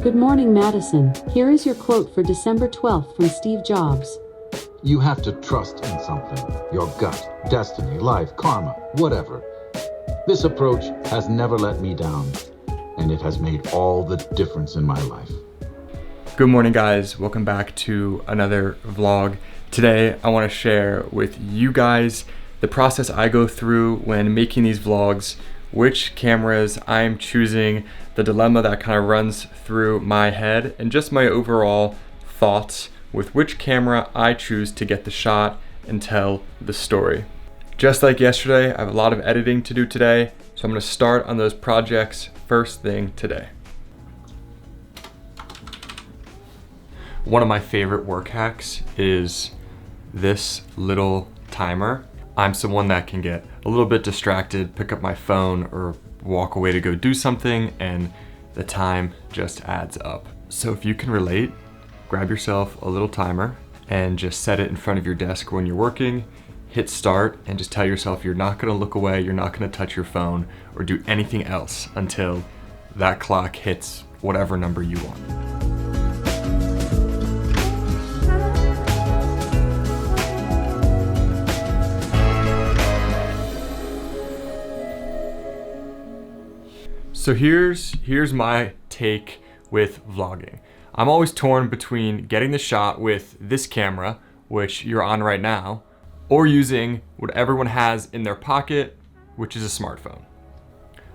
Good morning, Madison. Here is your quote for December 12th from Steve Jobs. You have to trust in something. Your gut, destiny, life, karma, whatever. This approach has never let me down, and it has made all the difference in my life. Good morning, guys. Welcome back to another vlog. Today, I want to share with you guys the process I go through when making these vlogs, which cameras I'm choosing, the dilemma that kind of runs through my head, and just my overall thoughts with which camera I choose to get the shot and tell the story. Just like yesterday, I have a lot of editing to do today, so I'm going to start on those projects first thing today. One of my favorite work hacks is this little timer. I'm someone that can get a little bit distracted, pick up my phone or walk away to go do something, and the time just adds up. So if you can relate, grab yourself a little timer and just set it in front of your desk when you're working, hit start, and just tell yourself you're not gonna look away, you're not gonna touch your phone or do anything else until that clock hits whatever number you want. So here's my take with vlogging. I'm always torn between getting the shot with this camera, which you're on right now, or using what everyone has in their pocket, which is a smartphone.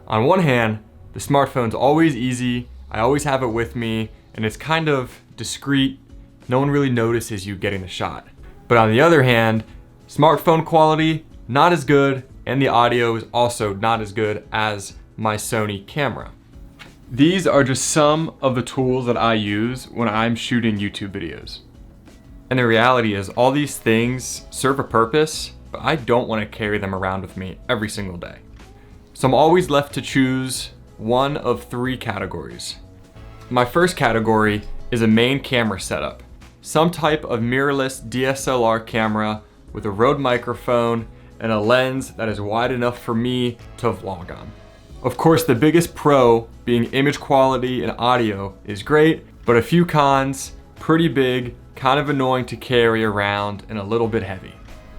On one hand, the smartphone's always easy, I always have it with me, and it's kind of discreet. No one really notices you getting the shot. But on the other hand, smartphone quality, not as good, and the audio is also not as good as my Sony camera. These are just some of the tools that I use when I'm shooting YouTube videos. And the reality is all these things serve a purpose, but I don't want to carry them around with me every single day. So I'm always left to choose one of three categories. My first category is a main camera setup. Some type of mirrorless DSLR camera with a Rode microphone and a lens that is wide enough for me to vlog on. Of course, the biggest pro being image quality and audio is great, but a few cons, pretty big, kind of annoying to carry around, and a little bit heavy.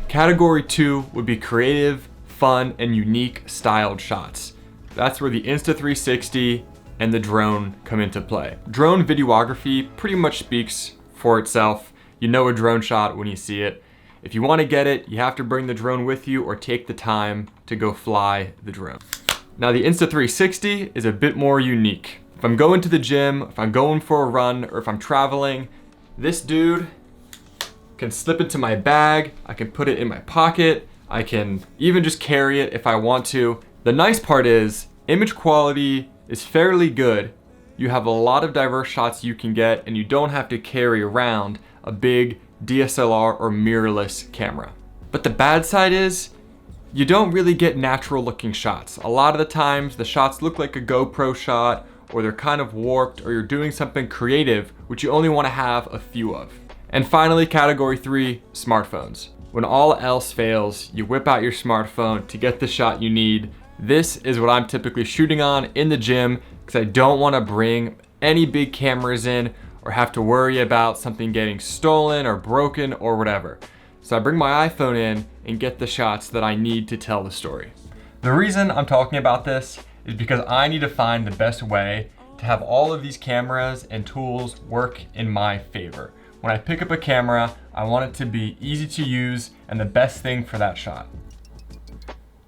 Category 2 would be creative, fun, and unique styled shots. That's where the Insta360 and the drone come into play. Drone videography pretty much speaks for itself. You know a drone shot when you see it. If you want to get it, you have to bring the drone with you or take the time to go fly the drone. Now the Insta360 is a bit more unique. If I'm going to the gym, if I'm going for a run, or if I'm traveling, this dude can slip into my bag, I can put it in my pocket, I can even just carry it if I want to. The nice part is, image quality is fairly good. You have a lot of diverse shots you can get, and you don't have to carry around a big DSLR or mirrorless camera. But the bad side is, you don't really get natural looking shots. A lot of the times the shots look like a GoPro shot, or they're kind of warped, or you're doing something creative, which you only want to have a few of. And finally, category 3, smartphones. When all else fails, you whip out your smartphone to get the shot you need. This is what I'm typically shooting on in the gym because I don't want to bring any big cameras in or have to worry about something getting stolen or broken or whatever. So I bring my iPhone in and get the shots that I need to tell the story. The reason I'm talking about this is because I need to find the best way to have all of these cameras and tools work in my favor. When I pick up a camera, I want it to be easy to use and the best thing for that shot.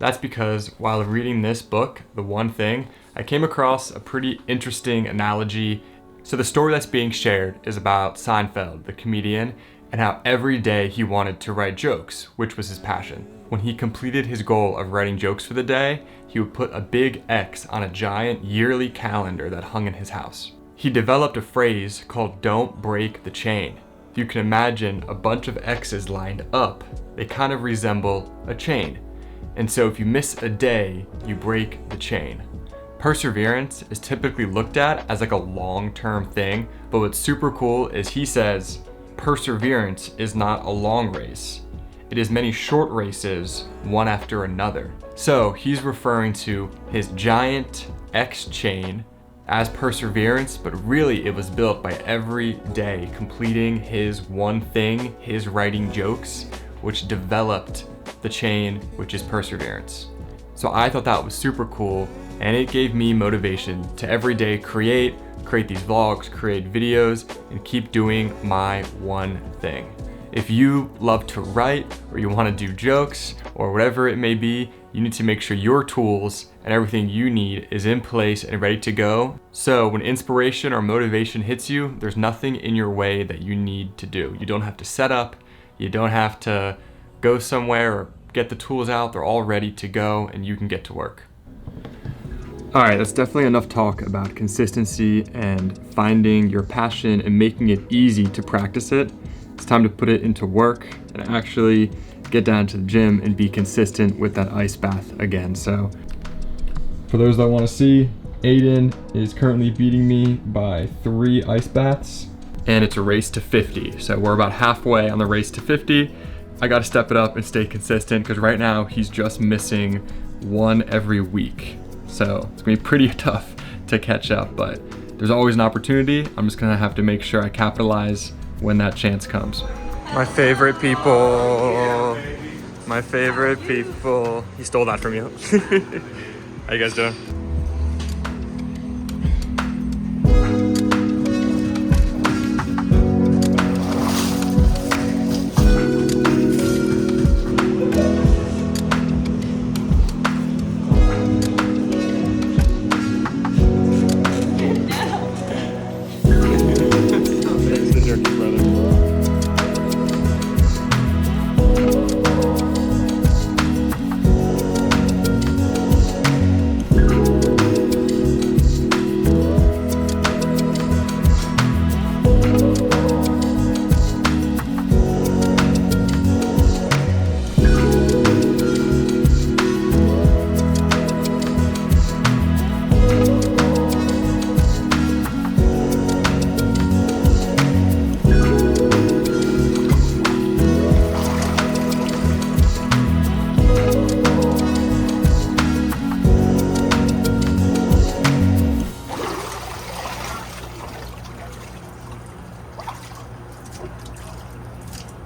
That's because while reading this book, The One Thing, I came across a pretty interesting analogy. So the story that's being shared is about Seinfeld, the comedian, and how every day he wanted to write jokes, which was his passion. When he completed his goal of writing jokes for the day, he would put a big X on a giant yearly calendar that hung in his house. He developed a phrase called "don't break the chain." If you can imagine a bunch of X's lined up, they kind of resemble a chain. And so if you miss a day, you break the chain. Perseverance is typically looked at as like a long-term thing, but what's super cool is he says, perseverance is not a long race. It is many short races, one after another. So he's referring to his giant X chain as perseverance, but really it was built by every day completing his one thing, his writing jokes, which developed the chain, which is perseverance. So I thought that was super cool, and it gave me motivation to every day create these vlogs, create videos, and keep doing my one thing. If you love to write, or you want to do jokes, or whatever it may be, you need to make sure your tools and everything you need is in place and ready to go. So when inspiration or motivation hits you, there's nothing in your way that you need to do. You don't have to set up, you don't have to go somewhere or get the tools out. They're all ready to go and you can get to work. All right, that's definitely enough talk about consistency and finding your passion and making it easy to practice it. It's time to put it into work and actually get down to the gym and be consistent with that ice bath again. So for those that want to see, Aiden is currently beating me by 3 ice baths, and it's a race to 50. So we're about halfway on the race to 50. I got to step it up and stay consistent because right now he's just missing 1 every week. So it's gonna be pretty tough to catch up, but there's always an opportunity. I'm just gonna have to make sure I capitalize when that chance comes. My favorite people. My favorite people. He stole that from you. How you guys doing?